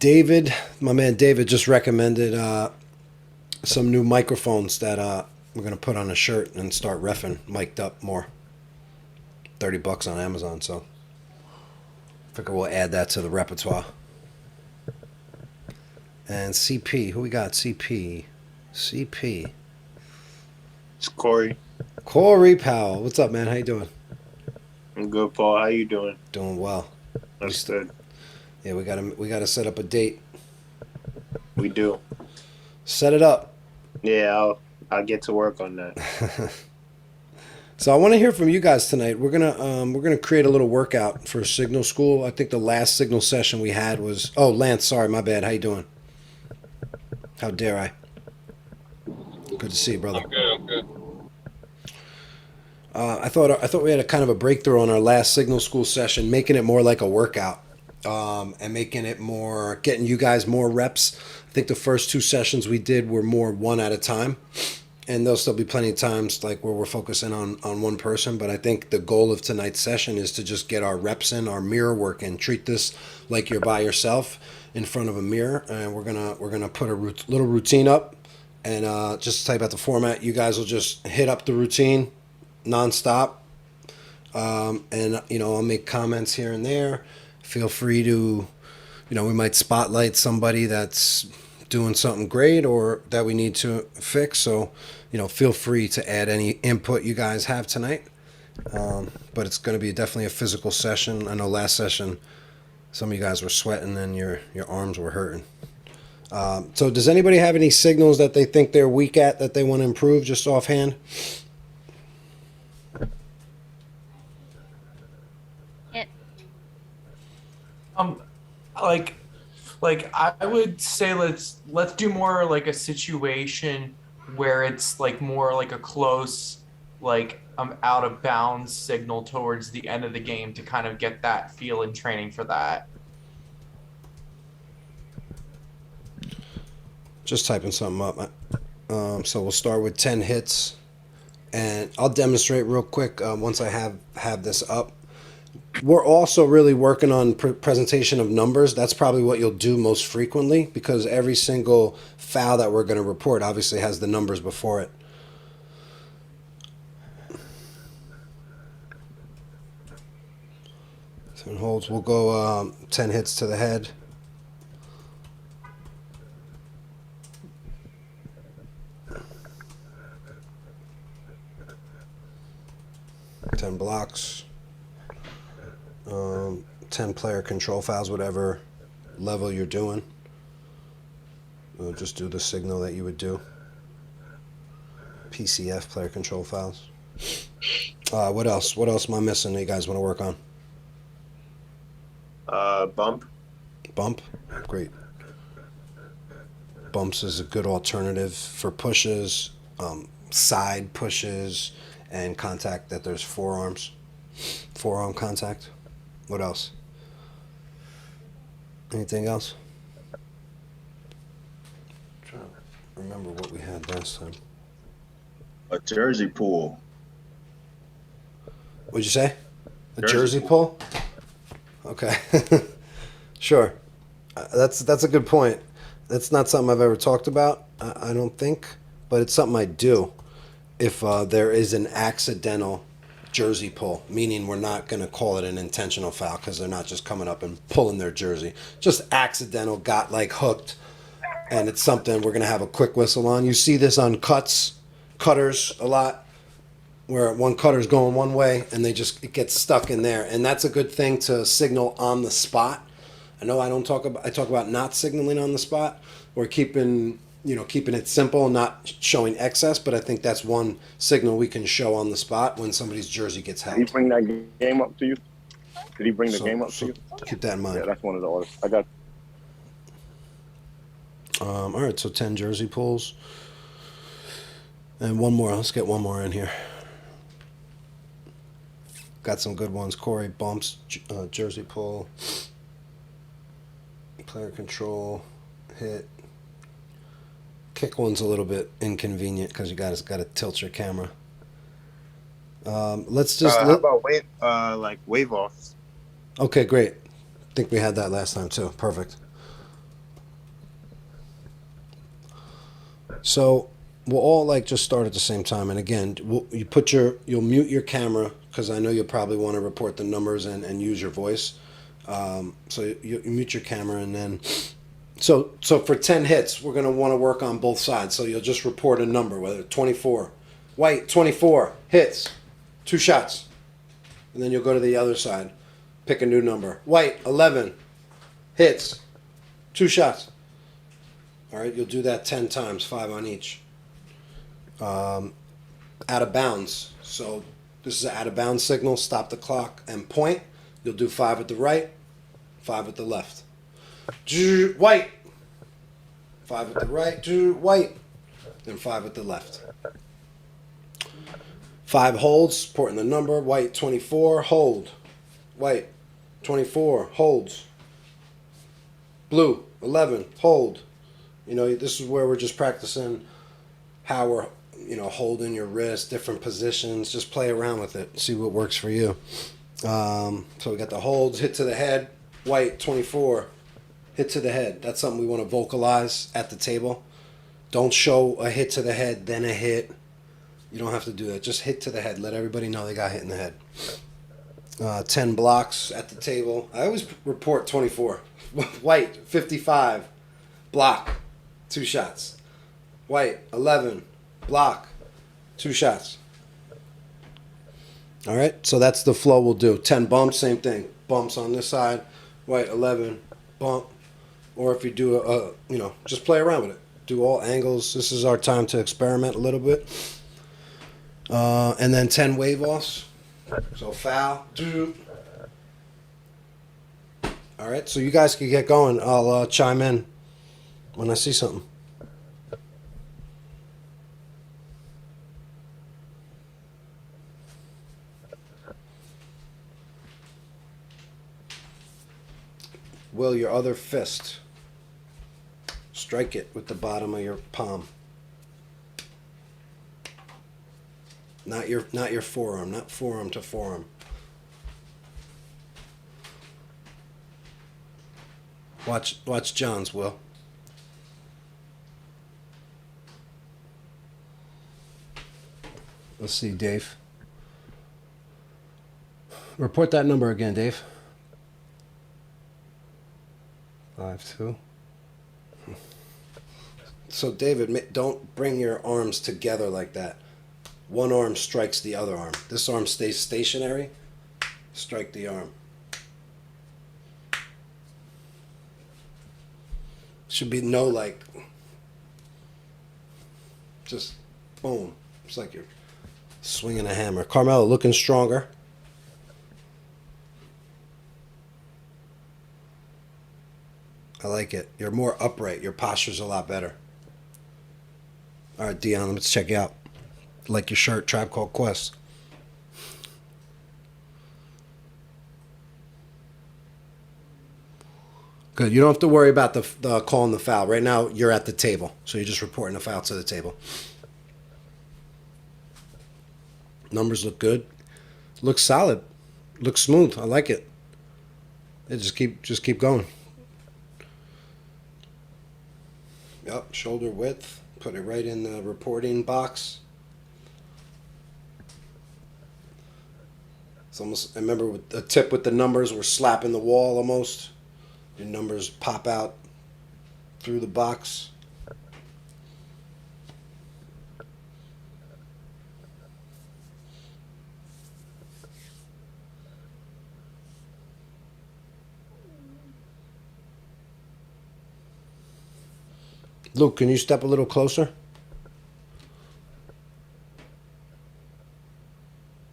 David, my man David, just recommended some new microphones that we're gonna put on a shirt and start reffing mic'd up more. $30 on Amazon, so I figure we'll add that to the repertoire. And CP, who we got? CP. It's Corey. Corey Powell, what's up, man? How you doing? I'm good, Paul. How you doing? Doing well. That's good. Yeah, we gotta set up a date. We do. Set it up. Yeah, I'll get to work on that. So I want to hear from you guys tonight. We're gonna create a little workout for Signal School. I think the last Signal session we had was Lance. Sorry, my bad. How you doing? How dare I? Good to see you, brother. I'm good. I thought we had a kind of a breakthrough on our last Signal School session, making it more like a workout, and making it more getting you guys more reps. I think the first two sessions we did were more one at a time. And there'll still be plenty of times like where we're focusing on one person. But I think the goal of tonight's session is to just get our reps in, our mirror work in. Treat this like you're by yourself in front of a mirror, and we're gonna put a little routine up, and just type out the format. You guys will just hit up the routine nonstop, and I'll make comments here and there. Feel free to, we might spotlight somebody that's doing something great or that we need to fix. So, feel free to add any input you guys have tonight. But it's going to be definitely a physical session. I know last session, some of you guys were sweating and your arms were hurting. So does anybody have any signals that they think they're weak at that they want to improve just offhand? Yeah. Like I would say let's do more like a situation where it's like more like a close out of bounds signal towards the end of the game to kind of get that feel and training for that. Just typing something up. So we'll start with 10 hits, and I'll demonstrate real quick once I have this up. We're also really working on presentation of numbers. That's probably what you'll do most frequently because every single foul that we're going to report obviously has the numbers before it. Seven holds. We'll go 10 hits to the head. Ten blocks. 10 player control fouls, whatever level you're doing. We'll just do the signal that you would do. PCF, player control fouls. What else? What else am I missing that you guys want to work on? Bump. Bump? Great. Bumps is a good alternative for pushes, side pushes, and contact that there's forearm contact. What else? Anything else? I'm trying to remember what we had last time. A jersey pull. What'd you say? A Jersey jersey pull? Okay. Sure. That's a good point. That's not something I've ever talked about, I don't think, but it's something I do if there is an accidental jersey pull, meaning we're not going to call it an intentional foul because they're not just coming up and pulling their jersey. Just accidental, got like hooked, and it's something we're going to have a quick whistle on. You see this on cutters a lot, where one cutter's going one way and it gets stuck in there, and that's a good thing to signal on the spot. I know I talk about not signaling on the spot or keeping it simple, not showing excess, but I think that's one signal we can show on the spot when somebody's jersey gets held. Did he bring that game up to you? Did he bring the game up to you? Keep that in mind. Yeah, that's one of the orders. I got. All right, so 10 jersey pulls. And one more. Let's get one more in here. Got some good ones. Corey bumps, jersey pull, player control, hit. Kick one's a little bit inconvenient because you guys got to tilt your camera. Let's just. How about wave offs? Okay, great. I think we had that last time too. Perfect. So we'll all like just start at the same time. And again, you'll mute your camera because I know you'll probably want to report the numbers and use your voice. So you mute your camera and then. So for 10 hits, we're going to want to work on both sides. So you'll just report a number, whether 24. White, 24, hits, 2 shots. And then you'll go to the other side, pick a new number. White, 11, hits, 2 shots. All right, you'll do that 10 times, 5 on each. Out of bounds. So this is an out of bounds signal, stop the clock and point. You'll do 5 at the right, 5 at the left. White. 5 at the right, white. Then 5 at the left. 5 holds, supporting the number. White, 24, hold. White, 24, holds. Blue, 11, hold. You know, this is where we're just practicing how we're, holding your wrist, different positions. Just play around with it. See what works for you. So we got the holds, hit to the head. White, 24, hit to the head. That's something we want to vocalize at the table. Don't show a hit to the head, then a hit. You don't have to do that. Just hit to the head. Let everybody know they got hit in the head. 10 blocks at the table. I always report 24. White, 55. Block, 2 shots. White, 11. Block, 2 shots. All right, so that's the flow we'll do. 10 bumps, same thing. Bumps on this side. White, 11. Bump. Or if you do just play around with it. Do all angles. This is our time to experiment a little bit. And then 10 wave offs. So foul. All right, so you guys can get going. I'll chime in when I see something. Will, your other fist. Strike it with the bottom of your palm. Not your forearm, not forearm to forearm. Watch John's, Will. Let's see, Dave. Report that number again, Dave. 5-2. So, David, don't bring your arms together like that. One arm strikes the other arm. This arm stays stationary. Strike the arm. Should be just boom. It's like you're swinging a hammer. Carmelo looking stronger. I like it. You're more upright. Your posture's a lot better. All right, Dion, let's check you out. Like your shirt, Tribe Called Quest. Good. You don't have to worry about the calling the foul. Right now, you're at the table, so you're just reporting the foul to the table. Numbers look good. Looks solid. Looks smooth. I like it. Yeah, just keep going. Yep, shoulder width. Put it right in the reporting box. It's almost, I remember with the tip with the numbers, we're slapping the wall almost. Your numbers pop out through the box. Luke, can you step a little closer?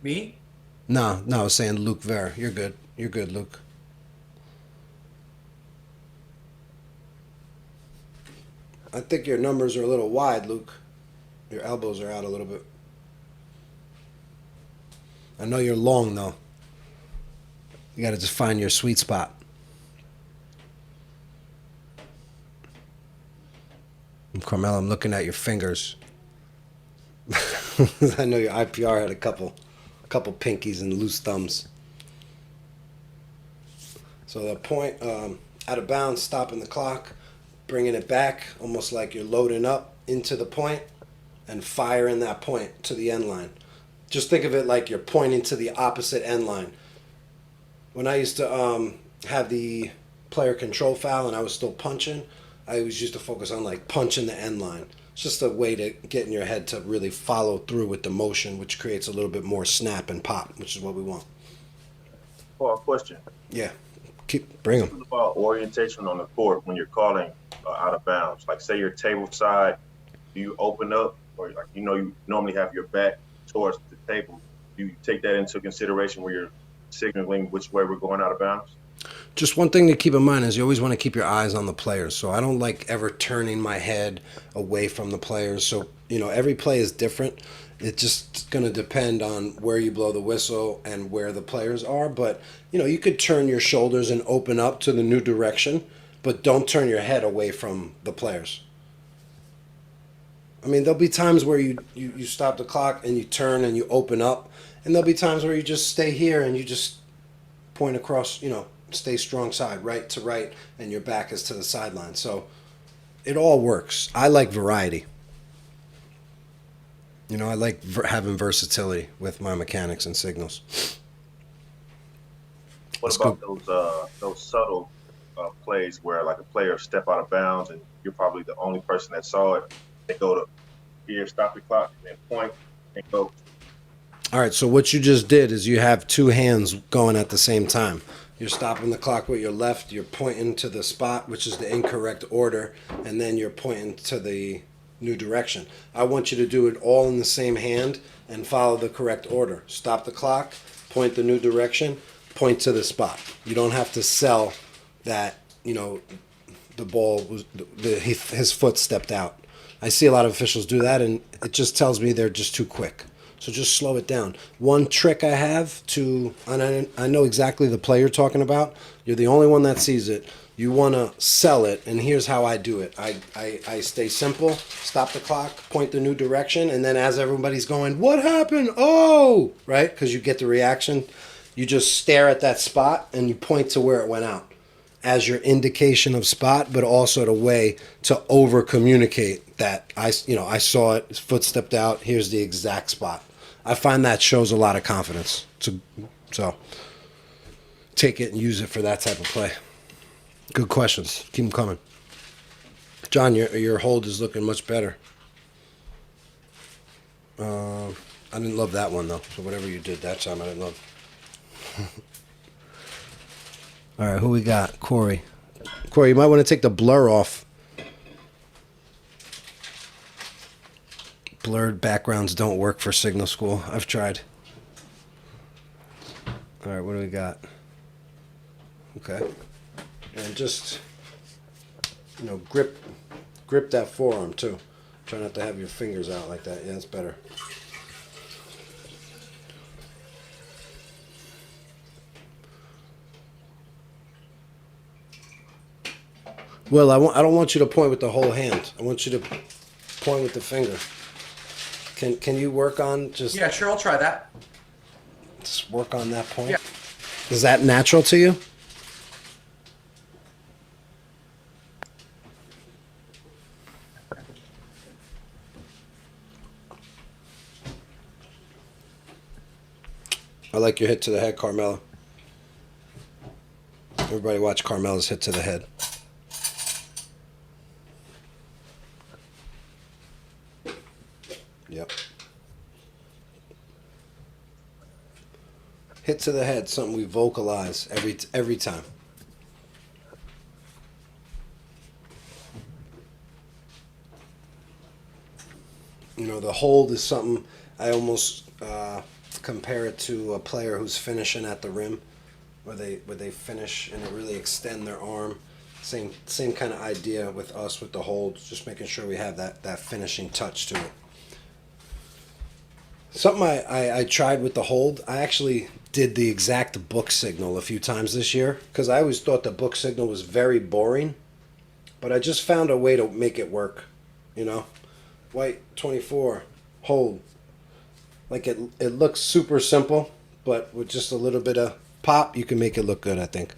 Me? No, I was saying Luke Ver. You're good. You're good, Luke. I think your numbers are a little wide, Luke. Your elbows are out a little bit. I know you're long, though. You got to just find your sweet spot. And Carmelo, I'm looking at your fingers. I know your IPR had a couple pinkies and loose thumbs. So the point, out of bounds, stopping the clock, bringing it back, almost like you're loading up. into the point and fire in that point to the end line. Just think of it like you're pointing to the opposite end line. When I used to have the player control foul and I was still punching, I always used to focus on like punching the end line. It's just a way to get in your head to really follow through with the motion, which creates a little bit more snap and pop, which is what we want. Well, question. Yeah, bring them. What about orientation on the court when you're calling out of bounds? Like, say you're table side, do you open up, or like you normally have your back towards the table? Do you take that into consideration where you're signaling which way we're going out of bounds? Just one thing to keep in mind is you always want to keep your eyes on the players. So I don't like ever turning my head away from the players. So, every play is different. It's just going to depend on where you blow the whistle and where the players are. But, you could turn your shoulders and open up to the new direction, but don't turn your head away from the players. I mean, there'll be times where you stop the clock and you turn and you open up. And there'll be times where you just stay here and you just point across, stay strong side, right to right, and your back is to the sideline. So it all works. I like variety. I like having versatility with my mechanics and signals. What about those subtle plays where like a player step out of bounds and you're probably the only person that saw it? They go to here, stop the clock, and then point and go. All right, so what you just did is you have two hands going at the same time. You're stopping the clock with your left, you're pointing to the spot, which is the incorrect order, and then you're pointing to the new direction. I want you to do it all in the same hand and follow the correct order. Stop the clock, point the new direction, point to the spot. You don't have to sell that, the ball was his foot stepped out. I see a lot of officials do that, and it just tells me they're just too quick. So just slow it down. One trick I have and I know exactly the play you're talking about. You're the only one that sees it. You want to sell it, and here's how I do it. I stay simple, stop the clock, point the new direction, and then as everybody's going, what happened? Oh, right? Because you get the reaction. You just stare at that spot, and you point to where it went out as your indication of spot, but also the way to over communicate that I saw it, his foot stepped out, here's the exact spot. I find that shows a lot of confidence. So take it and use it for that type of play. Good questions. Keep them coming. John, your hold is looking much better. I didn't love that one, though. So whatever you did that time, I didn't love. All right, who we got? Corey. Corey, you might want to take the blur off. Blurred backgrounds don't work for Signal School. I've tried. All right, what do we got? Okay. And just, grip that forearm, too. Try not to have your fingers out like that. Yeah, that's better. Will, I don't want you to point with the whole hand. I want you to point with the finger. Can you work on just... Yeah, sure, I'll try that. Just work on that point? Yeah. Is that natural to you? I like your hit to the head, Carmela. Everybody watch Carmela's hit to the head. Yep. Hit to the head, something we vocalize every time. The hold is something I almost compare it to a player who's finishing at the rim, where they finish and they really extend their arm. Same kind of idea with us with the hold, just making sure we have that finishing touch to it. Something I tried with the hold, I actually did the exact book signal a few times this year, because I always thought the book signal was very boring, but I just found a way to make it work, White, 24, hold. Like it looks super simple, but with just a little bit of pop, you can make it look good, I think.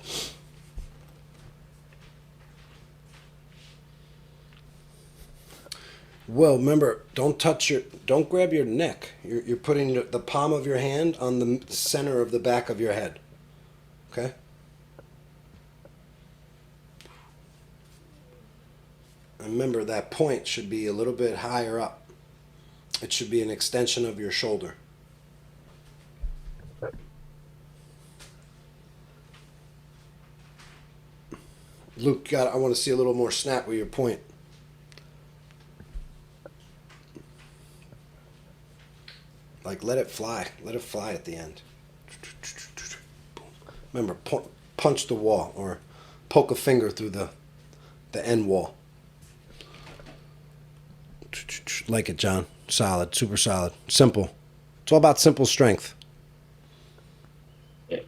Well, remember, don't grab your neck. You're putting the palm of your hand on the center of the back of your head. Okay? And remember, that point should be a little bit higher up. It should be an extension of your shoulder. Luke, I want to see a little more snap with your point. Like, let it fly. Let it fly at the end. Remember, punch the wall or poke a finger through the end wall. Like it, John. Solid. Super solid. Simple. It's all about simple strength.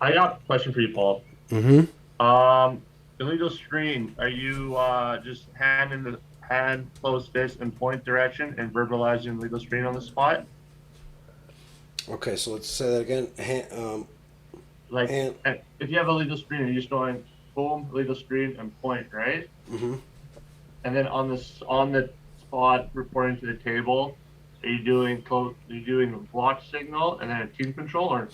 I got a question for you, Paul. Mm-hmm. Illegal screen. Are you just hand, closed fist, and point direction, and verbalizing illegal screen on the spot? Okay, so let's say that again. Like, And if you have a legal screen, you're just going boom, legal screen, and point, right? mm-hmm. And then on the spot reporting to the table, are you doing a block signal and then a team control, or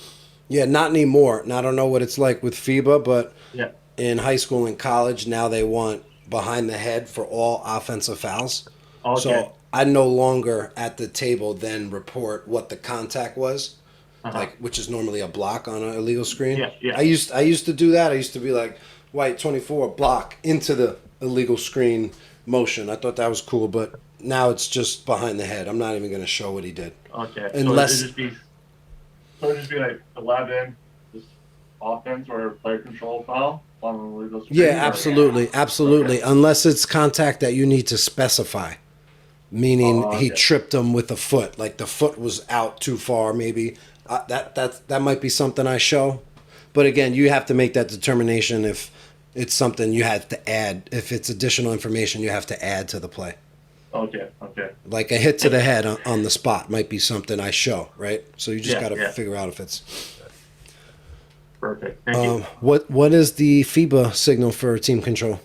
Yeah, not anymore. And I don't know what it's like with FIBA, but yeah? in high school and college now they want behind the head for all offensive fouls. Okay. So I no longer at the table then report what the contact was, like which is normally a block on an illegal screen. Yeah, yeah. I used to do that. I used to be like white 24 block into the illegal screen motion. I thought that was cool, but now it's just behind the head. I'm not even going to show what he did. Okay. Unless so it'd just be like 11, just offense or player control foul on the legal screen. yeah, or- absolutely. Okay. Unless it's contact that you need to specify. Meaning Oh, he okay. tripped him with the foot, like the foot was out too far. Maybe that might be something I show, but again, you have to make that determination if it's something you have to add. If it's additional information, you have to add to the play. Okay. Okay. Like a hit to the head on the spot might be something I show, right? So you just Yeah, got to yeah. figure out if it's. Perfect. Thank you. What is the FIBA signal for team control?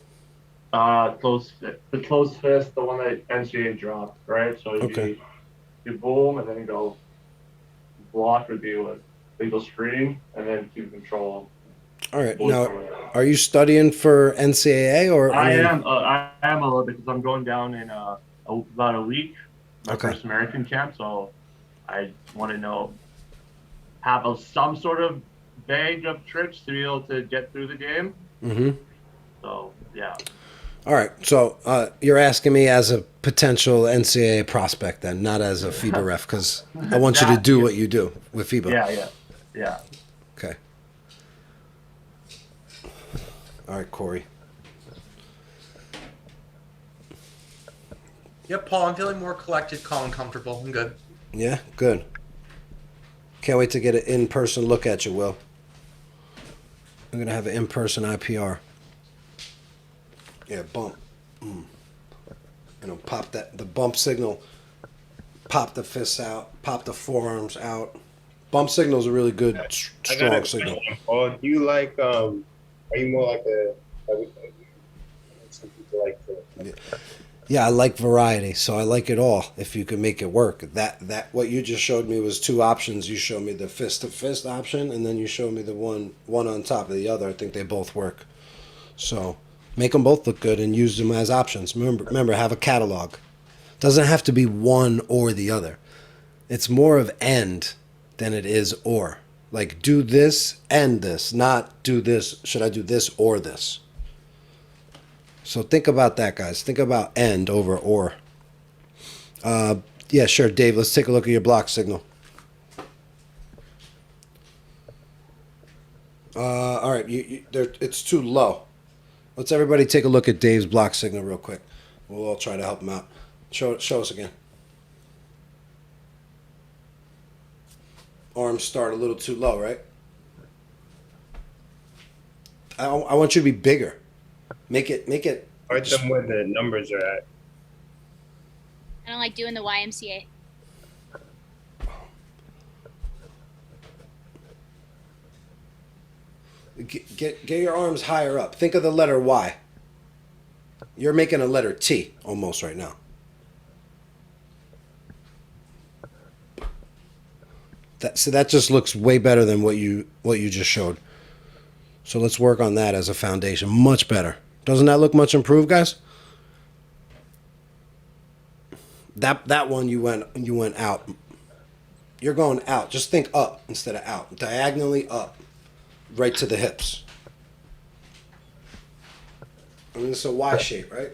The close fist, the one that NCAA dropped, right? So Okay. you boom, and then you go block would be with legal screen, and then team control. All right. Now, are you studying for NCAA or? I mean- am a little bit because I'm going down in about a week, my Okay. first American camp. So I want to have some sort of bag of tricks to be able to get through the game. Mm-hmm. So yeah. All right, so you're asking me as a potential NCAA prospect, then, not as a FIBA ref, because I want you to do what you do with FIBA. Yeah. Okay. All right, Corey. Yep, Paul, I'm feeling more collected, calm, and comfortable. I'm good. Yeah, good. Can't wait to get an in-person look at you, Will. I'm gonna have an in-person IPR. Yeah, bump. Pop the bump signal. Pop the fists out. Pop the forearms out. Bump signal is a really good, I got strong a signal. question, Paul. Do you like are you more like some people like to Yeah, I like variety, so I like it all. If you can make it work, that what you just showed me was two options. You showed me the fist to fist option, and then you showed me the one on top of the other. I think they both work. So make them both look good and use them as options. Remember, have a catalog. Doesn't have to be one or the other. It's more of and than it is or. Like do this and this, not do this. Should I do this or this? So think about that, guys. Think about and over or. Yeah, sure, Dave. Let's take a look at your block signal. All right, it's too low. Let's everybody take a look at Dave's block signal real quick. We'll all try to help him out. Show us again. Arms start a little too low, right? I want you to be bigger. Make it. write them where the numbers are at? I don't like doing the YMCA. Get your arms higher up. Think of the letter Y. You're making a letter T almost right now. That just looks way better than what you just showed. So let's work on that as a foundation. Much better. Doesn't that look much improved, guys? That one you went out. You're going out. Just think up instead of out. Diagonally up, right to the hips. I mean, it's a Y shape, right?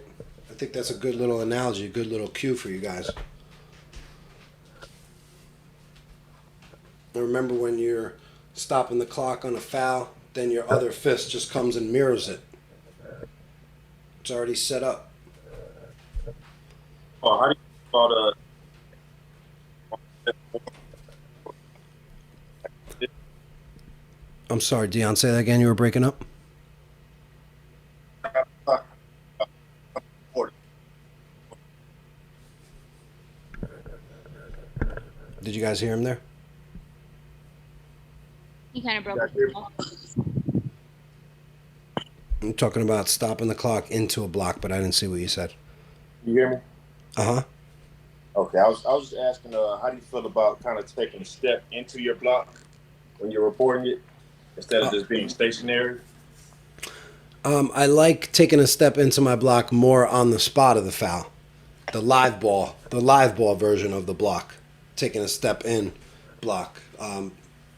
I think that's a good little analogy, a good little cue for you guys. And remember when you're stopping the clock on a foul, then your other fist just comes and mirrors it. It's already set up. Oh, how do you call I'm sorry, Dion, say that again. You were breaking up. Did you guys hear him there? He kind of broke Yeah, up. I'm talking about stopping the clock into a block, but I didn't see what you said. You hear me? Uh-huh. Okay, I was just asking, how do you feel about kind of taking a step into your block when you're reporting it instead of just being stationary? I like taking a step into my block more on the spot of the foul. The live ball version of the block. Taking a step in block.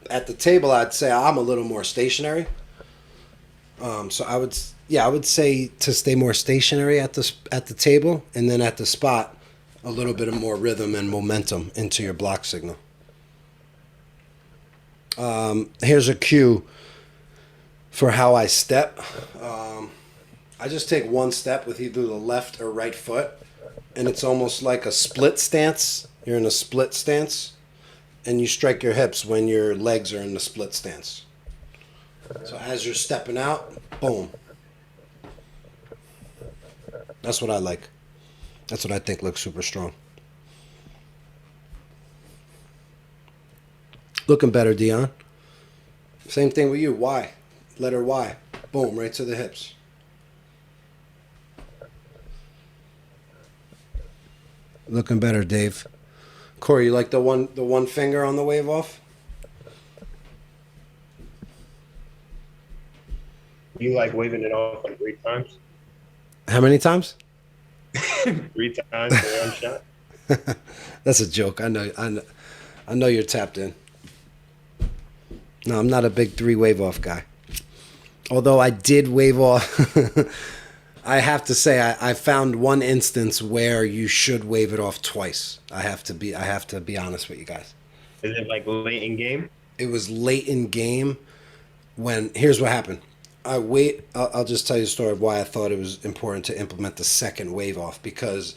At the table, I'd say I'm a little more stationary. So I would say to stay more stationary at the table, and then at the spot, a little bit of more rhythm and momentum into your block signal. Here's a cue for how I step. I just take one step with either the left or right foot, and it's almost like a split stance. You're in a split stance, and you strike your hips when your legs are in the split stance. So as you're stepping out, boom. That's what I like. That's what I think looks super strong. Looking better, Dion. Same thing with you. Y. Letter Y. Boom, right to the hips. Looking better, Dave. Corey, you like the one finger on the wave off? You like waving it off like 3 times? How many times? 3 times for one shot? That's a joke. I know you're tapped in. No, I'm not a big 3 wave off guy. Although I did wave off. I have to say I found one instance where you should wave it off twice. I have to be honest with you guys. Is it like late in game? It was late in game when here's what happened. I'll just tell you a story of why I thought it was important to implement the second wave off because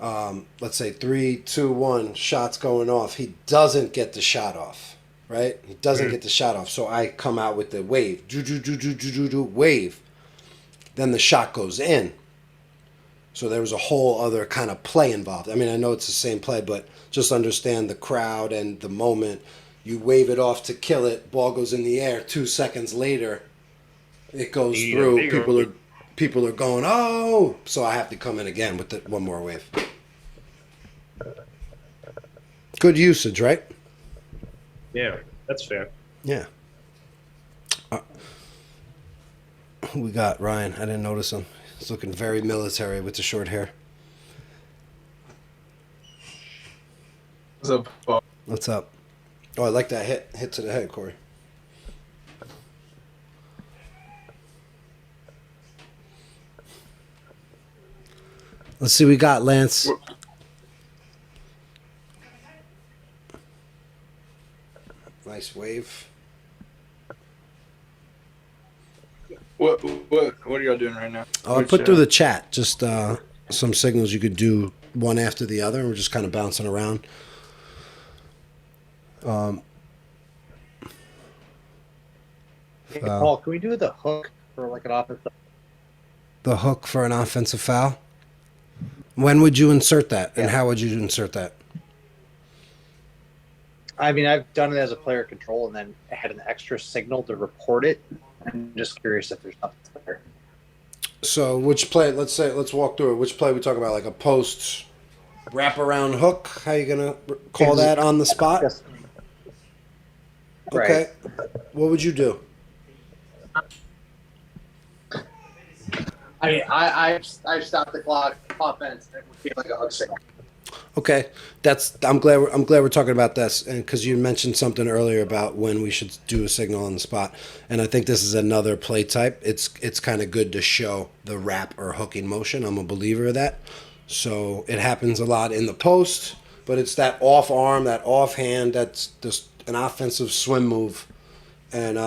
let's say 3, 2, 1 shots going off. He doesn't get the shot off, right? He doesn't get the shot off. So I come out with the wave, wave. Then the shot goes in. So there was a whole other kind of play involved. I mean, I know it's the same play, but just understand the crowd and the moment. You wave it off to kill it. Ball goes in the air. 2 seconds later, it goes through. People are going, oh! So I have to come in again with one more wave. Good usage, right? Yeah, that's fair. Yeah. Who we got? Ryan. I didn't notice him. He's looking very military with the short hair. What's up, Paul? What's up? Oh, I like that hit to the head, Corey. Let's see what we got, Lance. Nice wave. What are y'all doing right now? Oh, I put through the chat just some signals you could do one after the other, and we're just kind of bouncing around. Hey, Paul, can we do the hook for like an offensive? The hook for an offensive foul. When would you insert that, and how would you insert that? I mean, I've done it as a player control and then had an extra signal to report it. I'm just curious if there's nothing there. So, which play? Let's walk through it. Which play we talk about? Like a post wraparound hook? How you gonna call that on the spot? Okay. What would you do? I mean, I've stopped the clock, offense, and it would feel like a hook signal. Okay, I'm glad we're talking about this, and because you mentioned something earlier about when we should do a signal on the spot, and I think this is another play type. It's kind of good to show the wrap or hooking motion. I'm a believer of that. So it happens a lot in the post, but it's that off arm, that off hand. That's just an offensive swim move, and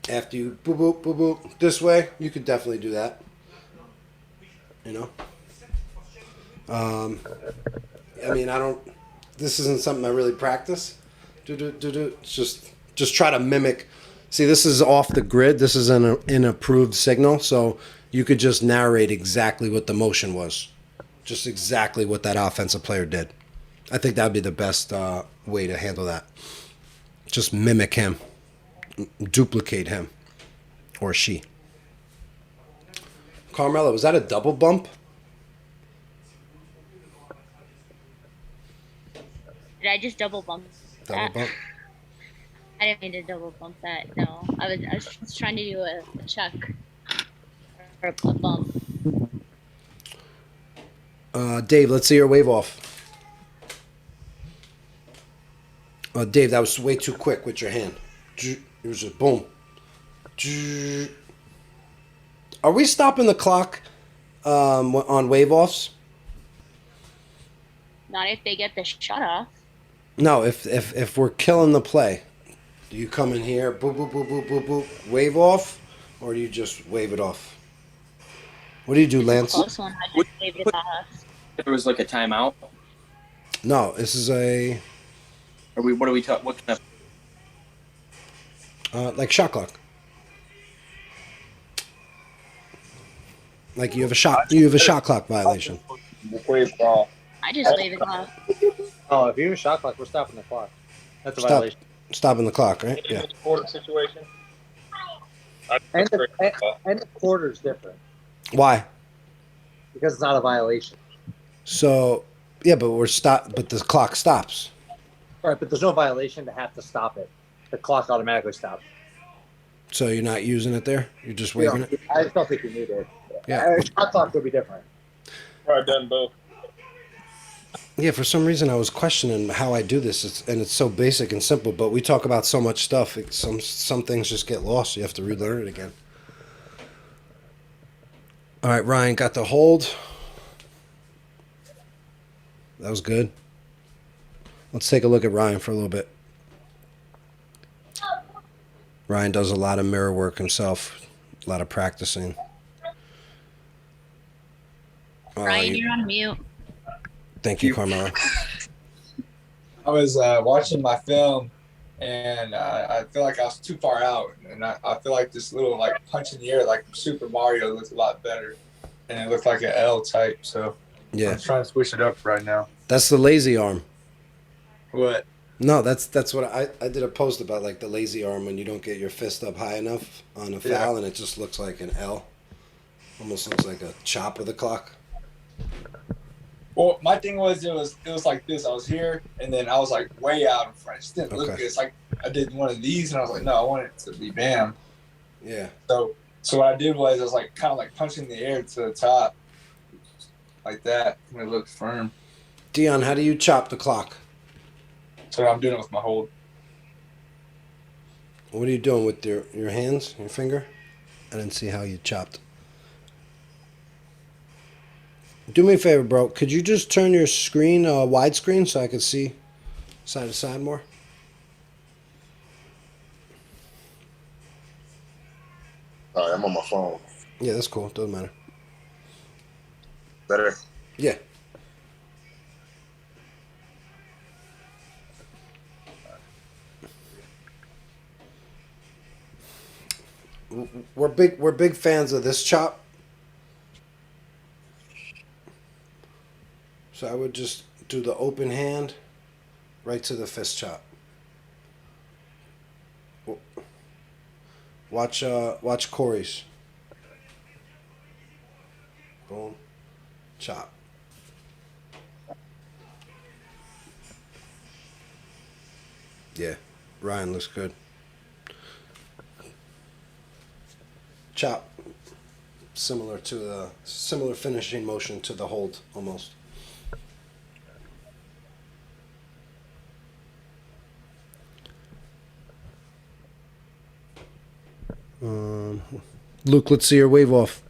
after you boop boop boop boop this way, you could definitely do that. You know. I mean, I don't. This isn't something I really practice. It's just try to mimic. See, this is off the grid. This is an approved signal, so you could just narrate exactly what the motion was, just exactly what that offensive player did. I think that would be the best way to handle that. Just mimic him, duplicate him, or she. Carmelo, was that a double bump? Did I just double bump Double that? bump. I didn't mean to double bump that. No, I was just trying to do a chuck or a bump. Dave, let's see your wave off. Dave, that was way too quick with your hand. It was just boom. Are we stopping the clock on wave offs? Not if they get the shut off. No, if we're killing the play, do you come in here, boop boop boop boop boop boop, wave off, or do you just wave it off? What do you do, Lance? Close one. I just waved it off. If it was like a timeout, No, this is a what are we talking? What kind of? like shot clock. Like you have a shot clock violation. Wave ball. I just waved it off. Oh, if you have a shot clock, we're stopping the clock. That's a Stop. violation. Stopping the clock, right? Yeah. Quarter situation. And the quarter's different Why? because it's not a violation. So yeah, but but the clock stops. Right, but there's no violation to have to stop it. The clock automatically stops. So you're not using it there? You're just waving it? I just don't think you need it. Yeah. A shot clock would be different. Probably done both. Yeah, for some reason I was questioning how I do this, and it's so basic and simple. But we talk about so much stuff. Some things just get lost. You have to relearn it again. All right, Ryan got the hold. That was good. Let's take a look at Ryan for a little bit. Ryan does a lot of mirror work himself, a lot of practicing. Ryan, you're on mute. Thank you, Carmelo. I was watching my film, and I feel like I was too far out, and I feel like this little like punch in the air, like Super Mario, looked a lot better, and it looked like an L type. So Yeah, I'm trying to switch it up right now. that's the lazy arm. What? No, that's what I did a post about, like the lazy arm when you don't get your fist up high enough on a foul, Yeah. and it just looks like an L. Almost looks like a chop of the clock. Well, my thing was it was like this. I was here, and then I was like way out in front. It just didn't look Okay. good. It's like I did one of these, and I was like, no, I want it to be bam. Yeah. So what I did was I was like kind of like punching the air to the top, like that, and it looked firm. Dion, how do you chop the clock? So I'm doing it with my hold. What are you doing with your hands, your finger? I didn't see how you chopped. Do me a favor, bro. Could you just turn your screen widescreen so I could see side to side more? All right, I'm on my phone. Yeah, that's cool. Doesn't matter. Better. Yeah. We're big fans of this chop. So I would just do the open hand right to the fist chop. Watch Corey's. Boom. Chop. Yeah. Ryan looks good. chop. Similar finishing motion to the hold almost. Luke, let's see your wave off.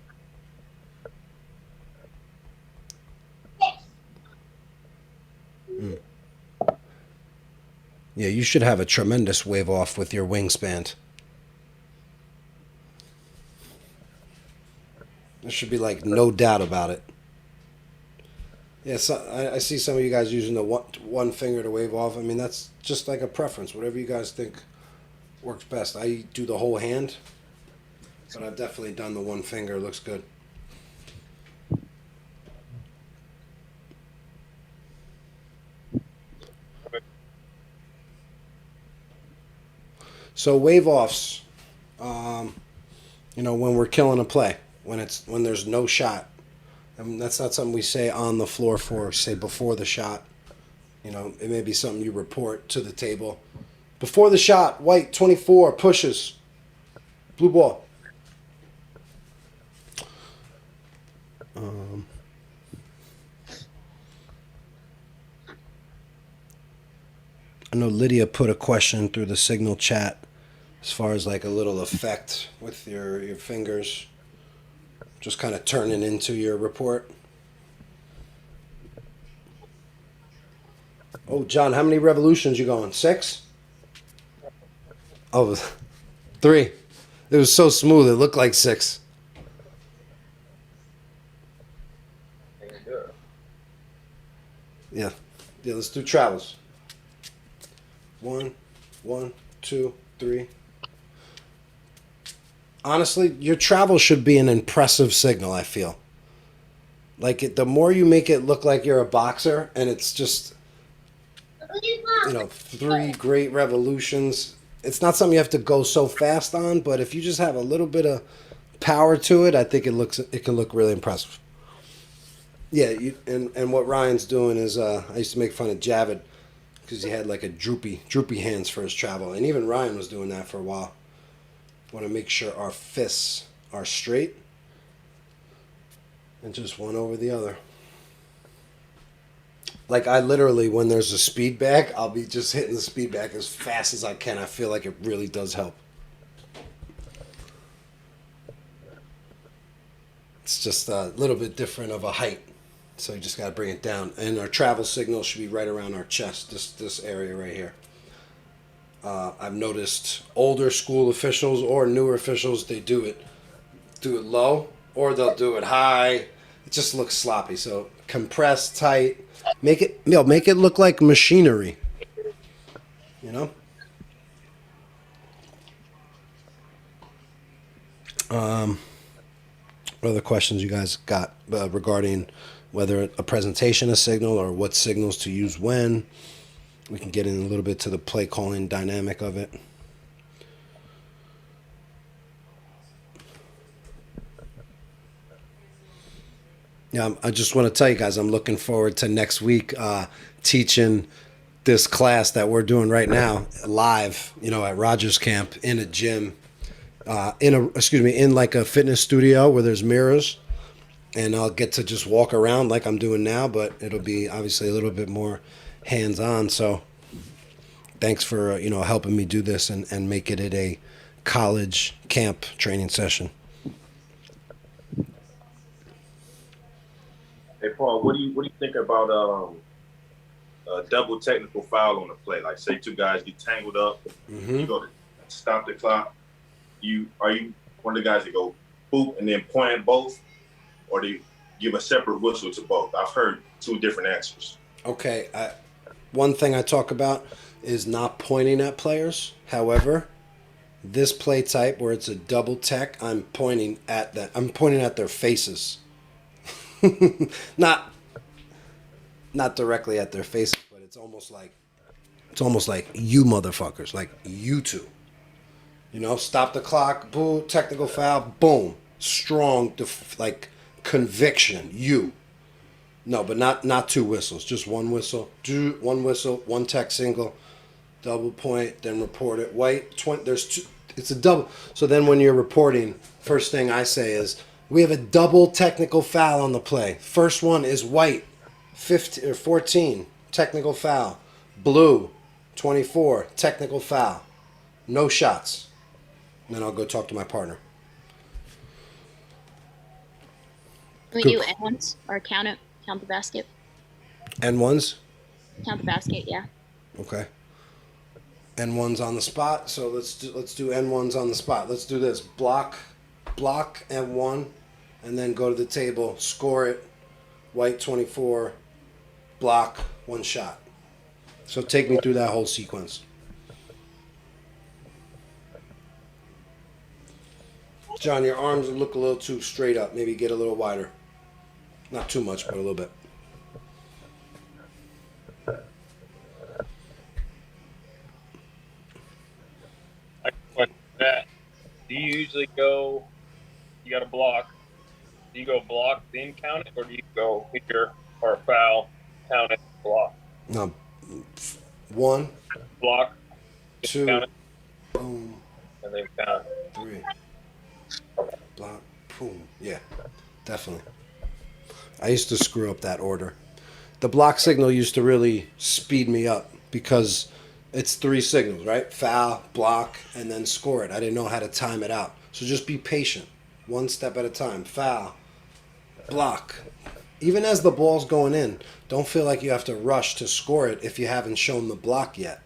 Yeah, you should have a tremendous wave off with your wingspan. There should be like no doubt about it. Yeah, so I see some of you guys using the one finger to wave off. I mean, that's just like a preference. Whatever you guys think works best. I do the whole hand, but I've definitely done the one finger. It looks good. So wave offs, when we're killing a play, when there's no shot, and that's not something we say on the floor for, say before the shot. It may be something you report to the table. Before the shot, white 24 pushes, blue ball. I know Lydia put a question through the Signal chat as far as like a little effect with your fingers, just kind of turning into your report. Oh, John, how many revolutions you going? 6? Oh, 3. It was so smooth, it looked like 6. Yeah, let's do travels. 1, 2, 3. Honestly, your travel should be an impressive signal, I feel. Like, the more you make it look like you're a boxer, and it's just, 3 great revolutions. It's not something you have to go so fast on, but if you just have a little bit of power to it, I think it can look really impressive. Yeah, and what Ryan's doing is, I used to make fun of Javid because he had like a droopy hands for his travel, and even Ryan was doing that for a while. Want to make sure our fists are straight and just one over the other. Like, I literally, when there's a speed back, I'll be just hitting the speed back as fast as I can. I feel like it really does help. It's just a little bit different of a height, so you just got to bring it down. And our travel signal should be right around our chest, this area right here. I've noticed older school officials or newer officials, they do it low, or they'll do it high. It just looks sloppy. So compress tight, make it look like machinery. What other questions you guys got regarding whether a presentation is signal or what signals to use when? We can get in a little bit to the play calling dynamic of it. Yeah, I just want to tell you guys, I'm looking forward to next week teaching this class that we're doing right now live, at Rogers Camp in a gym, in like a fitness studio where there's mirrors, and I'll get to just walk around like I'm doing now, but it'll be obviously a little bit more hands-on. So thanks for helping me do this and make it a college camp training session. Hey Paul, what do you think about a double technical foul on the play? Like, say 2 guys get tangled up, you go to stop the clock. Are you one of the guys that go boop and then point at both, or do you give a separate whistle to both? I've heard 2 different answers. Okay, one thing I talk about is not pointing at players. However, this play type where it's a double tech, I'm pointing at their faces. not directly at their faces, but it's almost like you motherfuckers, like you two. Stop the clock, boo, technical foul, boom, strong, like conviction, you. No, but not 2 whistles, just 1 whistle, 1 tech single, double point, then report it. White, there's 2. It's a double. So then when you're reporting, first thing I say is we have a double technical foul on the play. First one is white, 15 or 14, technical foul. Blue, 24, technical foul. No shots. And then I'll go talk to my partner. Can we Good. do end ones or count it? Count the basket. N ones. Count the basket. Yeah. Okay. N ones on the spot. So let's do N ones on the spot. Let's do this. Block N1, and then go to the table. Score it. White 24. Block, one shot. So take me through that whole sequence. John, your arms look a little too straight up. Maybe get a little wider. Not too much, but a little bit. I question that. Do you usually go? You got a block. Do you go block then count it, or do you go here or foul count it block? No. 1, Block, 2, count it, boom, and then count it. 3. Block, boom. Yeah, definitely. I used to screw up that order. The block signal used to really speed me up because it's 3 signals, right? Foul, block, and then score it. I didn't know how to time it out. So just be patient. One step at a time. Foul, block. Even as the ball's going in, don't feel like you have to rush to score it if you haven't shown the block yet.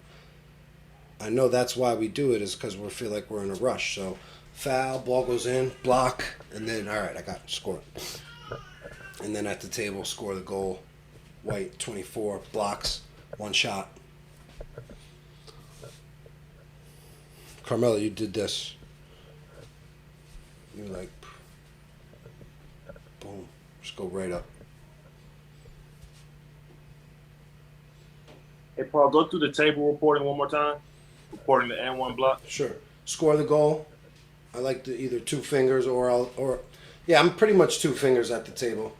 I know that's why we do it, is because we feel like we're in a rush. So foul, ball goes in, block, and then, all right, I got it, score it. And then at the table, score the goal. White, 24, blocks, one shot. Carmela, you did this. You're like, boom, just go right up. Hey, Paul, go through the table reporting one more time. Reporting the N1 block. Sure. Score the goal. I like to either 2 fingers or yeah, I'm pretty much 2 fingers at the table.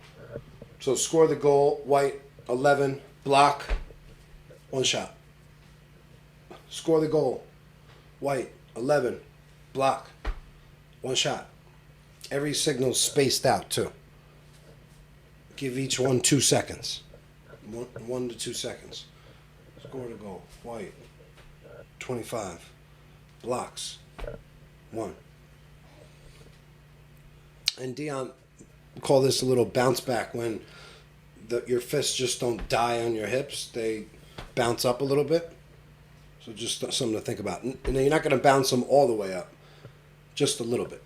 So score the goal, white, 11, block, one shot. Score the goal, white, 11, block, one shot. Every signal's spaced out too. Give each one 2 seconds. 1 to 2 seconds. Score the goal, white, 25, blocks, 1. And Dion, call this a little bounce back when your fists just don't die on your hips. They bounce up a little bit. So just something to think about. And you're not going to bounce them all the way up. Just a little bit.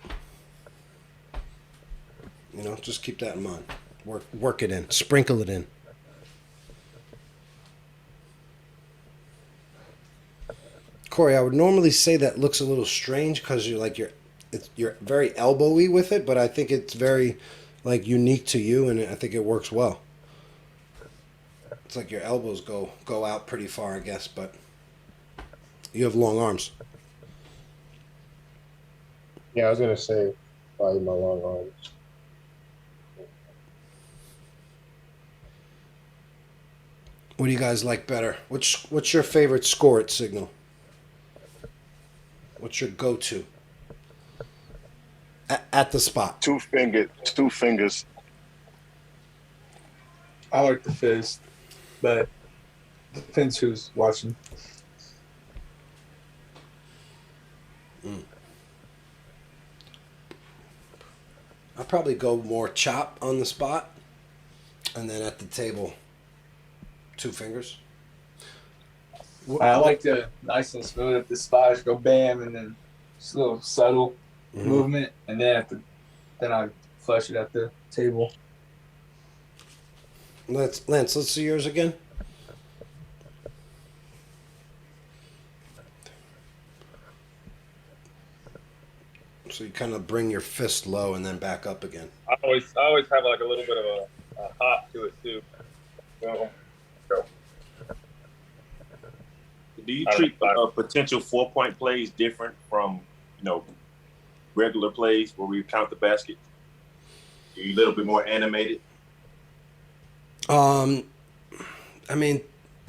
You know, just keep that in mind. Work it in. Sprinkle it in. Corey, I would normally say that looks a little strange because you're very elbowy with it, but I think it's very unique to you, and I think it works well. It's like your elbows go out pretty far, I guess, but you have long arms. Yeah, I was gonna say probably my long arms. What do you guys like better? What's your favorite score it signal? What's your go-to? At the spot. 2 fingers. I like the fist, but depends who's watching. I'll probably go more chop on the spot, and then at the table, 2 fingers. I like the nice and smooth at the spot. Just go bam, and then just a little subtle movement, and then then I flush it at the table. Lance, let's see yours again. So you kind of bring your fist low and then back up again. I always have like a little bit of a hop to it too. So, Do you treat potential 4-point plays different from, regular plays where we count the basket? Are you a little bit more animated? I mean,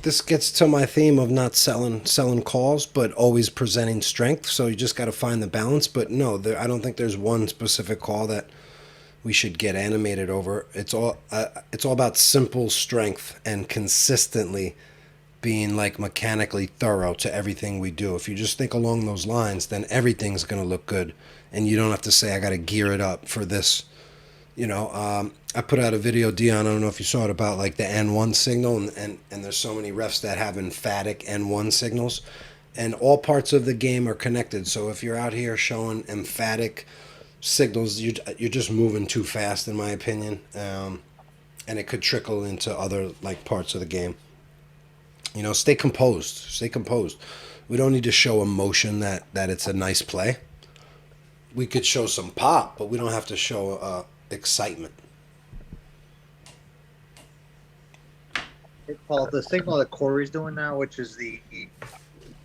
this gets to my theme of not selling calls, but always presenting strength. So you just got to find the balance. But no, I don't think there's one specific call that we should get animated over. It's all about simple strength and consistently being like mechanically thorough to everything we do. If you just think along those lines, then everything's going to look good, and you don't have to say I got to gear it up for this. I put out a video, Dion, I don't know if you saw it, about like the N1 signal, and there's so many refs that have emphatic N1 signals, and all parts of the game are connected. So if you're out here showing emphatic signals, you're just moving too fast, in my opinion, and it could trickle into other like parts of the game. Stay composed. Stay composed. We don't need to show emotion that it's a nice play. We could show some pop, but we don't have to show excitement. Paul, the signal that Corey's doing now, which is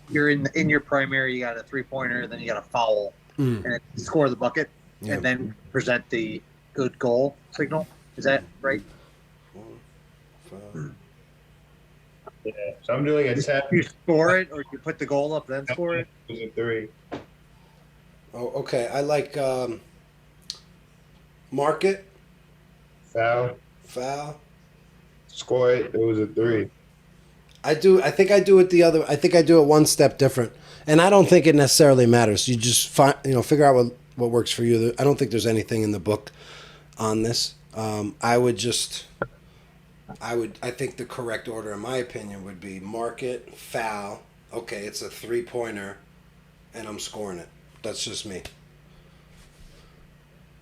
you're in your primary, you got a 3-pointer, then you got a foul, and score the bucket, and then present the good goal signal. Is that right? Yeah. So I'm doing a tap. You score it, or you put the goal up, then score it. It was a 3. Oh, okay. I like market, Foul. Score it. It was a 3. I think I do it one step different, and I don't think it necessarily matters. You just figure out what works for you. I don't think there's anything in the book on this. I think the correct order, in my opinion, would be market, foul. Okay, it's a 3-pointer, and I'm scoring it. That's just me.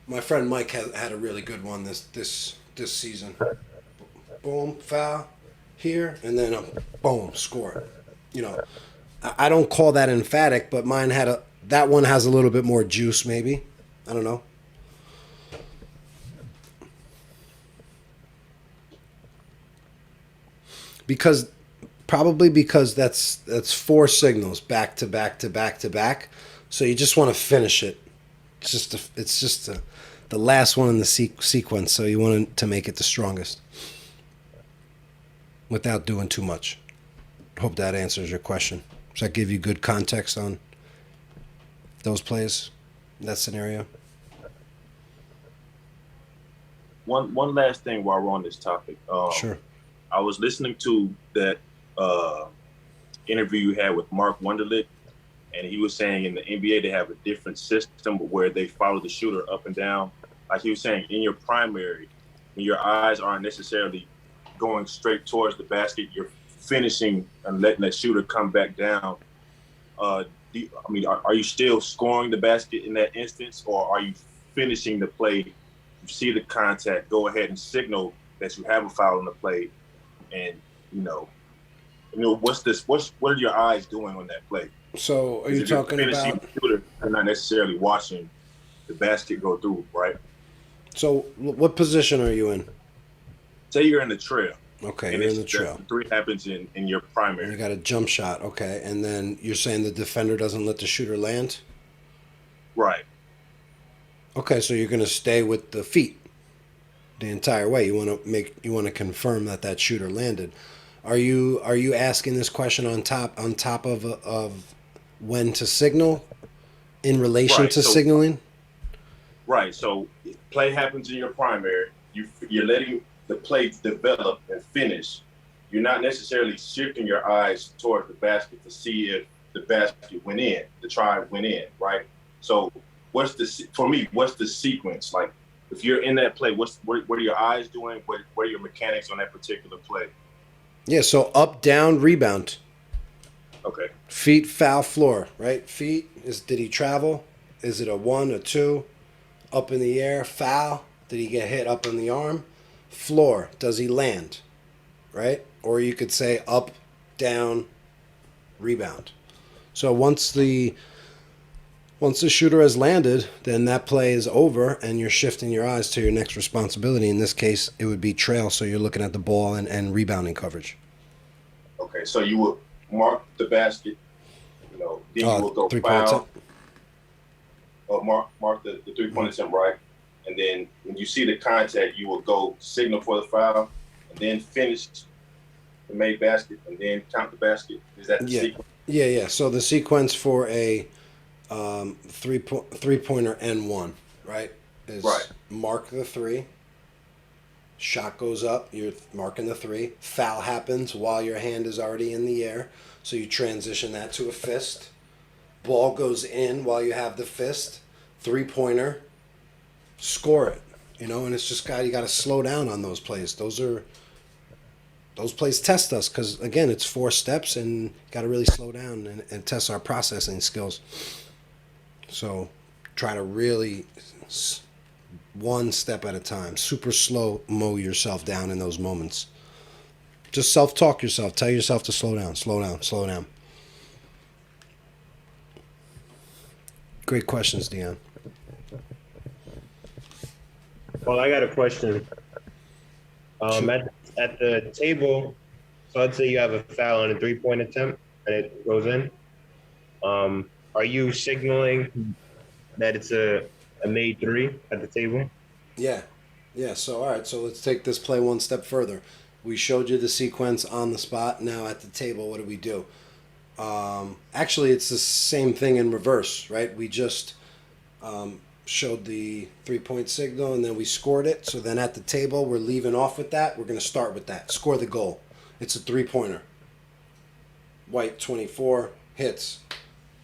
My friend Mike had a really good one this season. Boom, foul here, and then boom, score. I don't call that emphatic, but mine that one has a little bit more juice, maybe. I don't know. Because that's 4 signals back to back to back to back. So you just want to finish it. It's just the last one in the sequence. So you want to make it the strongest without doing too much. Hope that answers your question. Does that give you good context on those plays, that scenario? One last thing while we're on this topic. Sure. I was listening to that interview you had with Mark Wunderlich, and he was saying in the NBA they have a different system where they follow the shooter up and down. Like he was saying, in your primary, when your eyes aren't necessarily going straight towards the basket, you're finishing and letting that shooter come back down. Are you still scoring the basket in that instance, or are you finishing the play? You see the contact, go ahead and signal that you have a foul in the play, and what are your eyes doing on that play? So are you talking about the shooter and not necessarily watching the basket go through, right? So what position are you in? Say you're in the trail. Okay, and you're in the trail. 3 happens in your primary. You got a jump shot, okay, and then you're saying the defender doesn't let the shooter land? Right. Okay, so you're going to stay with the feet the entire way. You want to confirm that shooter landed. Are you asking this question on top of when to signal in relation to signaling? Right. So play happens in your primary. You're letting the play develop and finish. You're not necessarily shifting your eyes towards the basket to see if the basket went in, the try went in, right? So what's the sequence? Like if you're in that play, what are your eyes doing? What are your mechanics on that particular play? Yeah, so up, down, rebound. Okay. Feet, foul, floor, right? Feet, did he travel? Is it a 1, a 2? Up in the air, foul. Did he get hit up in the arm? Floor, does he land? Right? Or you could say up, down, rebound. So once the shooter has landed, then that play is over and you're shifting your eyes to your next responsibility. In this case, it would be trail, so you're looking at the ball and rebounding coverage. Okay, so you would mark the basket, then you will go 3-point foul. Or mark the 3-point attempt, right? And then when you see the contact, you will go signal for the foul and then finish the made basket and then count the basket? Is that the Yeah. sequence? Yeah. So the sequence for a three pointer N1, right, is Right. mark the three. Shot goes up, you're marking the three. Foul happens while your hand is already in the air, so you transition that to a fist. Ball goes in while you have the fist. 3-pointer, score it. And it's just you got to slow down on those plays. Those plays test us because again, it's 4 steps and got to really slow down and test our processing skills. So try to really one step at a time, super slow mo yourself down in those moments. Just self-talk yourself. Tell yourself to slow down, slow down, slow down. Great questions, Dion. Well, I got a question. At the table, so let's say you have a foul on a 3-point attempt and it goes in. Are you signaling that it's a made 3 at the table? Yeah. So, all right. So let's take this play one step further. We showed you the sequence on the spot. Now at the table, what do we do? Actually, it's the same thing in reverse, right? We just showed the 3-point signal and then we scored it. So then at the table, we're leaving off with that. We're going to start with that. Score the goal. It's a 3-pointer. White 24 hits,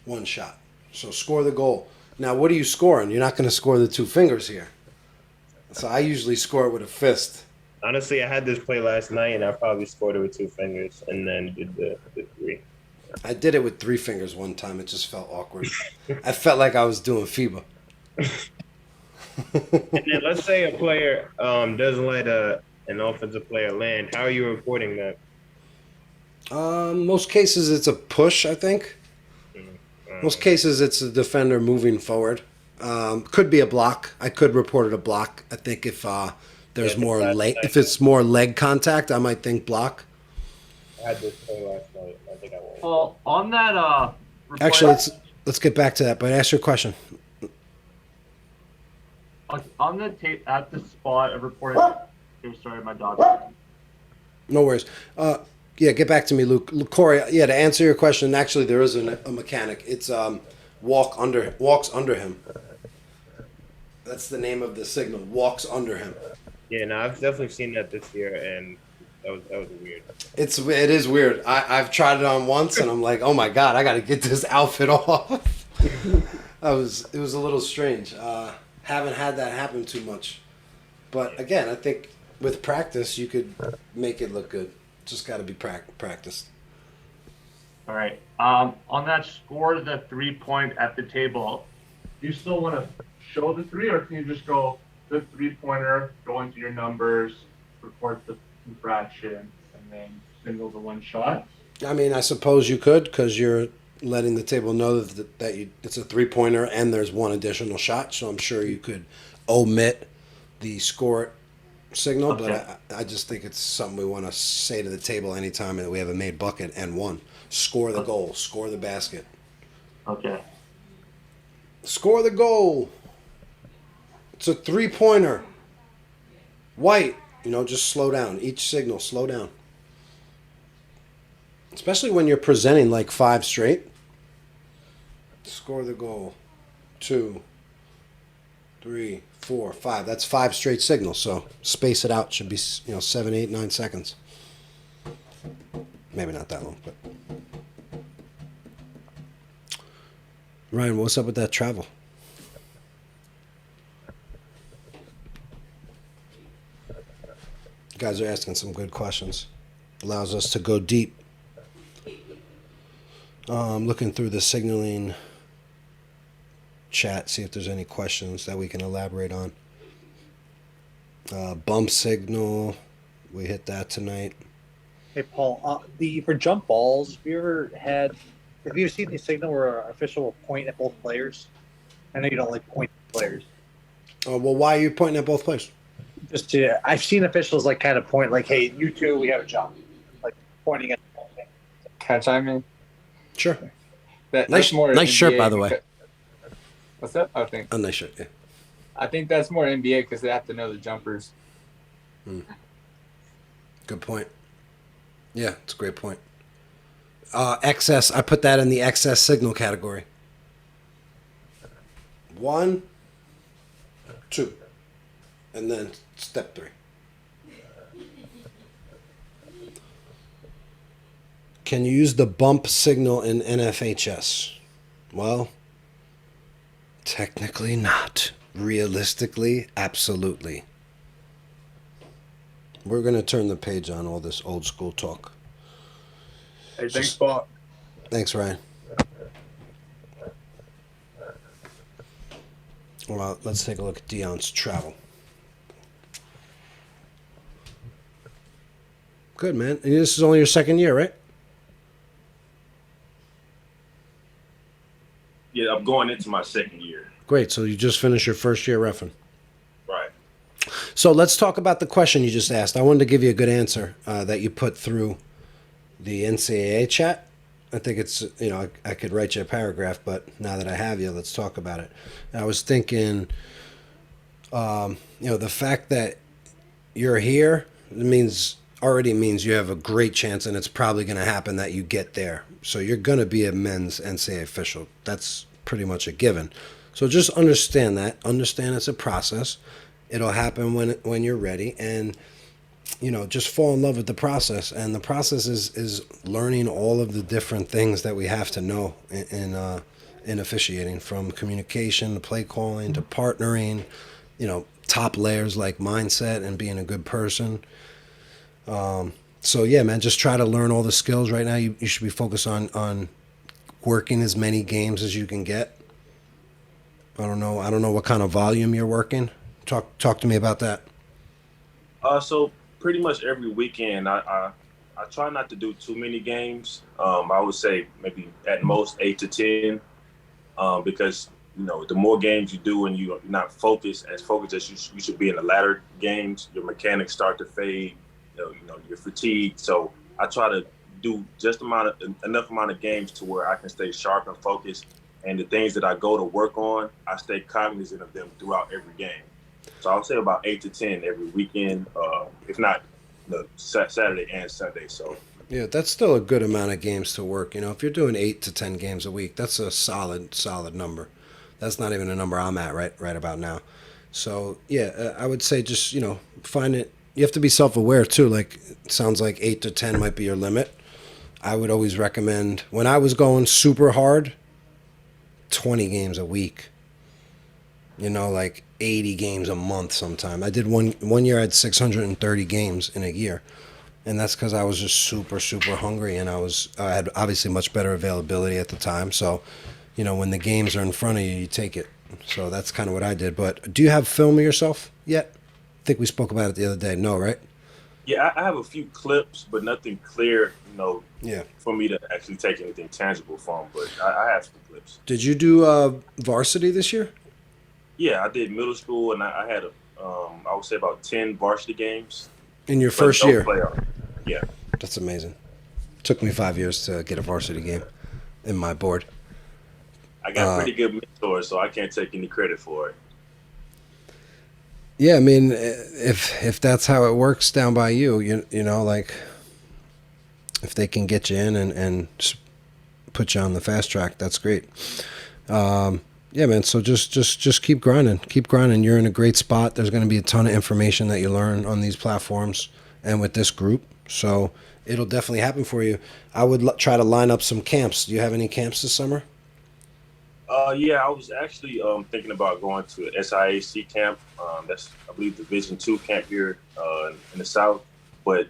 1 shot. So score the goal. Now, what are you scoring? You're not going to score the 2 fingers here. So I usually score it with a fist. Honestly, I had this play last night and I probably scored it with 2 fingers and then did the 3. I did it with 3 fingers one time. It just felt awkward. I felt like I was doing FIBA. And then let's say a player doesn't let an offensive player land. How are you reporting that? Most cases, it's a push, I think. Most cases, it's a defender moving forward. Could be a block. I could report it a block. I think if there's more if it's more leg contact, I might think block. I had this play last night. I think I won. Well, on that report, Actually, let's get back to that. But ask your question. on the tape at the spot of reporting. Oh, sorry, my dog. No worries. Yeah, get back to me, Luke. Corey, yeah, to answer your question, actually, there is a mechanic. It's walks under him. That's the name of the signal. Walks under him. Yeah, no, I've definitely seen that this year, and that was weird. It is weird. I've tried it on once, and I'm like, oh my god, I got to get this outfit off. It was a little strange. Haven't had that happen too much, but again, I think with practice you could make it look good. Just got to be practiced. All right. On that score, the 3-point at the table, do you still want to show the 3, or can you just go the 3-pointer, go into your numbers, report the infraction, and then signal the 1 shot? I mean, I suppose you could, because you're letting the table know that it's a 3-pointer and there's 1 additional shot. So I'm sure you could omit the score signal, Okay. but I just think it's something we want to say to the table anytime that we have a made bucket and 1. Score the goal. Score the basket. Okay. Score the goal. It's a 3-pointer. White. Just slow down. Each signal, slow down. Especially when you're presenting like 5 straight. Score the goal. 2, 3, 4, 5. That's 5 straight signals. So space it out. Should be 7, 8, 9 seconds. Maybe not that long, but. Ryan, what's up with that travel? You guys are asking some good questions. Allows us to go deep. Looking through the signaling chat, see if there's any questions that we can elaborate on. Bump signal, we hit that tonight. Hey Paul, for jump balls, have you ever seen the signal where an official will point at both players? I know you don't like point at players. Oh, well, why are you pointing at both players? I've seen officials kind of point hey, you two, we have a jump, pointing at. Can I chime in? Sure. That's more nice NBA shirt, by the way. What's up? I think. A nice shirt, yeah. I think that's more NBA because they have to know the jumpers. Good point. Yeah, it's a great point. Excess, I put that in the excess signal category. 1, 2, and then step 3. Can you use the bump signal in NFHS? Well, technically not. Realistically, absolutely. We're going to turn the page on all this old school talk. Hey, thanks, Bob. Thanks, Ryan. Well, let's take a look at Dion's travel. Good, man. And this is only your second year, right? Yeah, I'm going into my second year. Great. So you just finished your first year reffing. Right. So let's talk about the question you just asked. I wanted to give you a good answer that you put through the NCAA chat. I think it's, I could write you a paragraph, but now that I have you, let's talk about it. And I was thinking, the fact that you're here already means you have a great chance, and it's probably going to happen that you get there. So you're going to be a men's NCAA official. That's pretty much a given. So just understand that. Understand it's a process. It'll happen when you're ready, and just fall in love with the process. And the process is learning all of the different things that we have to know in officiating, from communication to play calling to partnering, top layers like mindset and being a good person. So yeah, man, just try to learn all the skills right now. You should be focused on working as many games as you can get. I don't know what kind of volume you're working. Talk to me about that. So pretty much every weekend, I try not to do too many games. I would say maybe at most 8 to 10, because the more games you do and you're not focused as you should be in the latter games, your mechanics start to fade. You're fatigued. So I try to do just enough amount of games to where I can stay sharp and focused. And the things that I go to work on, I stay cognizant of them throughout every game. So I'll say about 8 to 10 every weekend, if not Saturday and Sunday. So yeah, that's still a good amount of games to work. If you're doing 8 to 10 games a week, that's a solid number. That's not even a number I'm at right about now. So yeah, I would say just find it. You have to be self-aware too. Like, it sounds like 8 to 10 might be your limit. I would always recommend, when I was going super hard, 20 games a week. Like 80 games a month sometime. I did one year I had 630 games in a year. And that's because I was just super, super hungry, and I had obviously much better availability at the time. So, when the games are in front of you, you take it. So that's kind of what I did. But do you have film of yourself yet? I think we spoke about it the other day. No, right? yeah, I have a few clips, but nothing clear, Yeah. for me to actually take anything tangible from. But I have some clips. Did you do varsity this year? Yeah, I did middle school, and I had I would say about 10 varsity games. In your but first no year? playoff. Yeah. That's amazing. Took me 5 years to get a varsity game in my board. I got pretty good mentors, so I can't take any credit for it. Yeah, I mean, if that's how it works down by you, like, if they can get you in and put you on the fast track, that's great. Yeah, man. So just keep grinding. Keep grinding. You're in a great spot. There's going to be a ton of information that you learn on these platforms and with this group. So it'll definitely happen for you. I would try to line up some camps. Do you have any camps this summer? Yeah, I was actually thinking about going to an SIAC camp. That's, I believe, Division II camp here in the South. But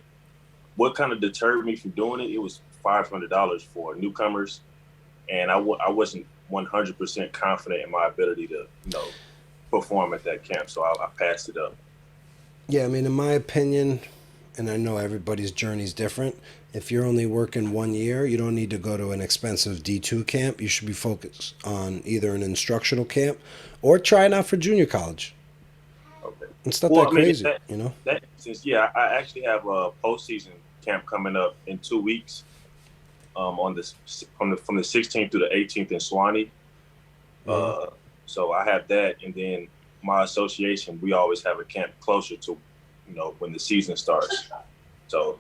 what kind of deterred me from doing it, it was $500 for newcomers. And I wasn't 100% confident in my ability to, perform at that camp. So I passed it up. Yeah, I mean, in my opinion, and I know everybody's journey is different, if you're only working 1 year, you don't need to go to an expensive D2 camp. You should be focused on either an instructional camp or trying out for junior college. Okay. It's not that crazy, That instance, yeah, I actually have a postseason camp coming up in 2 weeks. From the 16th through the 18th in Swanee. So I have that, and then my association, we always have a camp closer to, when the season starts. So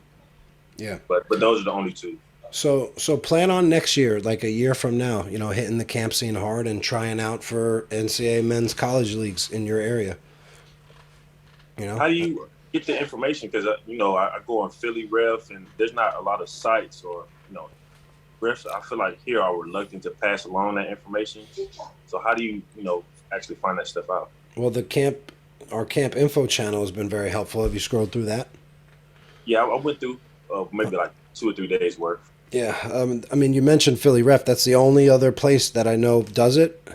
Yeah. But those are the only two. So plan on next year, like a year from now, hitting the camp scene hard and trying out for NCAA men's college leagues in your area. How do you get the information? Because I go on Philly Ref, and there's not a lot of sites or refs. I feel like here are reluctant to pass along that information. So how do you actually find that stuff out? Well, our camp info channel has been very helpful. Have you scrolled through that? Yeah, I went through maybe like 2 or 3 days worth. Yeah, I mean, you mentioned Philly Ref. That's the only other place that I know does it,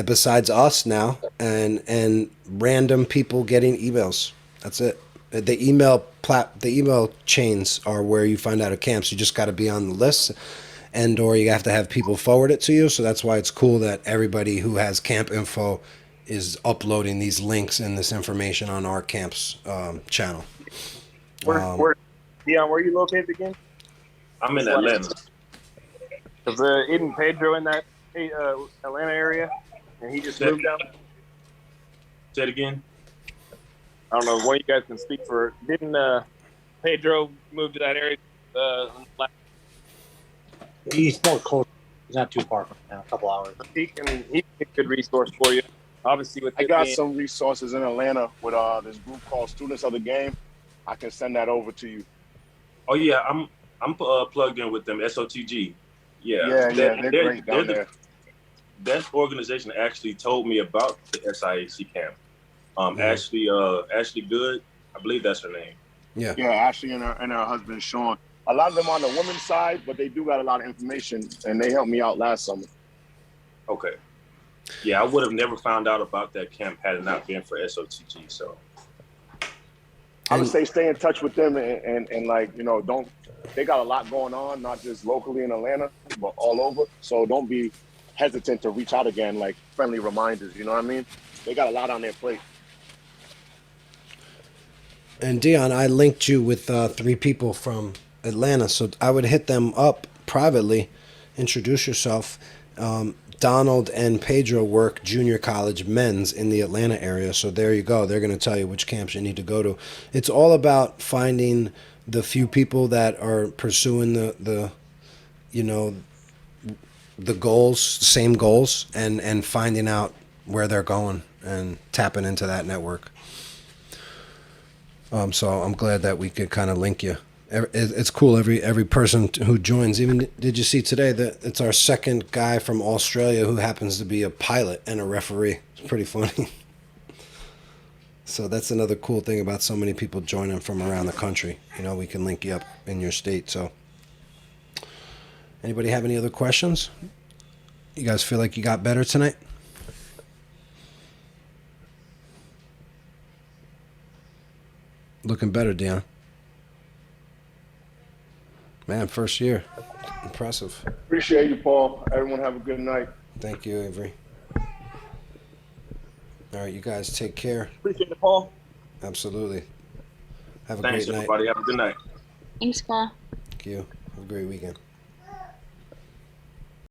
besides us now, and random people getting emails. That's it. The email chains are where you find out at camps. You just got to be on the list, or you have to have people forward it to you. So that's why it's cool that everybody who has camp info is uploading these links and this information on our camp's channel. Where, Dion, where are you located again? I'm in Atlanta. Because isn't Pedro in that Atlanta area, and he just moved down? Say it again. I don't know. One of you guys can speak for. Didn't Pedro move to that area? He's more close. He's not too far from now. A couple hours. He can be a good resource for you. Obviously, with I got some resources in Atlanta with this group called Students of the Game. I can send that over to you. Oh yeah, I'm plugged in with them. SOTG. Yeah, they're great down there. That organization actually told me about the SIAC camp. Ashley Good, I believe that's her name. Yeah. Yeah, Ashley and her husband Sean. A lot of them on the women's side, but they do got a lot of information, and they helped me out last summer. Okay. Yeah, I would have never found out about that camp had it not been for SOTG. So I would say stay in touch with them and like, don't, they got a lot going on, not just locally in Atlanta, but all over. So don't be hesitant to reach out again, like friendly reminders, you know what I mean? They got a lot on their plate. And Dion, I linked you with 3 people from Atlanta, so I would hit them up privately, introduce yourself. Donald and Pedro work junior college men's in the Atlanta area, so there you go. They're going to tell you which camps you need to go to. It's all about finding the few people that are pursuing the goals, same goals, and finding out where they're going and tapping into that network. So I'm glad that we could kind of link you. It's cool. Every person who joins. Even did you see today that it's our second guy from Australia who happens to be a pilot and a referee? It's pretty funny. So that's another cool thing about so many people joining from around the country. We can link you up in your state. So, anybody have any other questions? You guys feel like you got better tonight? Looking better, Dion. Man, first year. Impressive. Appreciate you, Paul. Everyone have a good night. Thank you, Avery. All right, you guys take care. Appreciate it, Paul. Absolutely. Have a Thanks, great night. everybody. Have a good night. Thanks, Paul. Thank you. Have a great weekend.